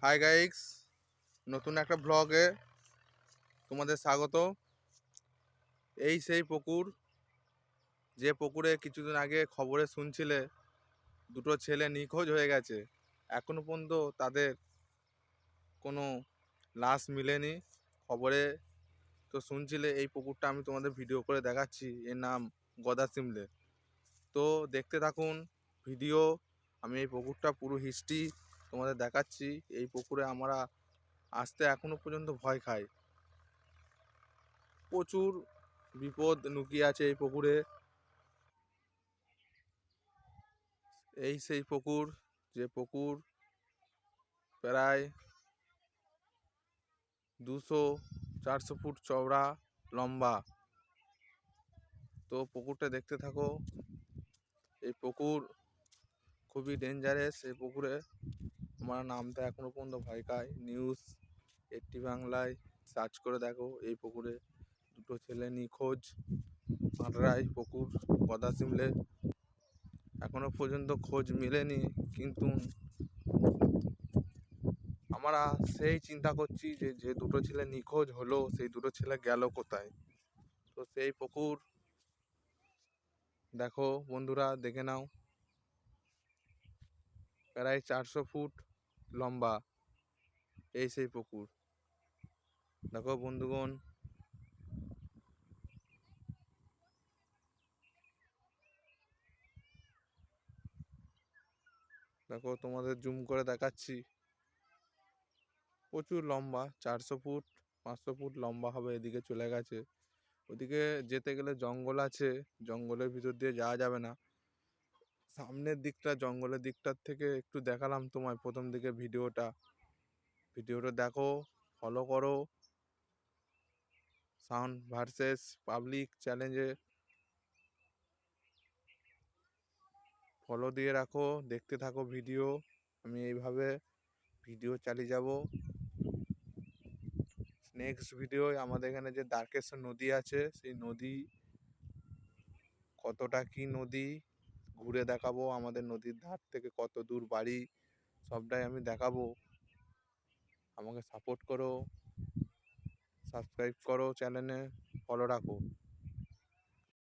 Hi guys, নতুন একটা ব্লগে তোমাদের স্বাগত। এই সেই পুকুর, যে পুকুরে কিছুদিন আগে খবরে শুনছিলে দুটো ছেলে নিখোঁজ হয়ে গেছে। এখনো পর্যন্ত তাদের কোনো লাশ মিলেনি। খবরে তো শুনছিলে এই পুকুরটা আমি তোমাদের ভিডিও করে দেখাচ্ছি। এর নাম গদাসিমলে। তো দেখতে থাকুন ভিডিও। আমি এই পুকুরটা পুরো হিস্ট্রি তোমাদের দেখাচ্ছি। এই পুকুরে আমরা আসতে এখনো পর্যন্ত ভয় খাই। প্রচুর বিপদ লুকিয়ে আছে এই পুকুরে। এই সেই পুকুর, যে পুকুর প্রায় 200-400 ফুট চওড়া, লম্বা। তো পুকুরটা দেখতে থাকো। এই পুকুর খুবই ডেঞ্জারাস। এই পুকুরে আমরা নামতে এখনো পর্যন্ত ভয় খাই। নিউজ 80 বাংলায় সার্চ করে দেখো, এই পুকুরে দুটো ছেলে নিখোঁজ। মাটরাই পুকুর গদাসিমলে এখনো পর্যন্ত খোঁজ মেলেনি। কিন্তু আমরা সেই চিন্তা করছি যে যে দুটো ছেলে নিখোঁজ হলো, সেই দুটো ছেলে গেল কোথায়। তো সেই পুকুর দেখো বন্ধুরা, দেখে নাও। প্রায় 400 ফুট লম্বা এই সেই পুকুর। দেখো বন্ধুগণ, দেখো তোমাদের জুম করে দেখাচ্ছি। প্রচুর লম্বা, 400 ফুট 500 ফুট লম্বা হবে। এদিকে চলে গেছে, ওদিকে যেতে গেলে জঙ্গল আছে, জঙ্গলের ভিতর দিয়ে যাওয়া যাবে না। সামনের দিকটা, জঙ্গলের দিকটার থেকে একটু দেখালাম তোমায় প্রথম দিকে ভিডিওটা দেখো, ফলো করো। সাউন্ড ভার্সেস পাবলিক চ্যালেঞ্জে ফলো দিয়ে রাখো, দেখতে থাকো ভিডিও। আমি এইভাবে ভিডিও চালিয়ে যাব। নেক্সট ভিডিও আমাদের এখানে যে দ্বারকেশ্বর নদী আছে, সেই নদী কতটা কি নদী ঘুরে দেখাবো। আমাদের নদীর ধার থেকে কত দূর বাড়ি, সবটাই আমি দেখাবো। আমাকে সাপোর্ট করো, সাবস্ক্রাইব করো, চ্যানেলে ফলো রাখো।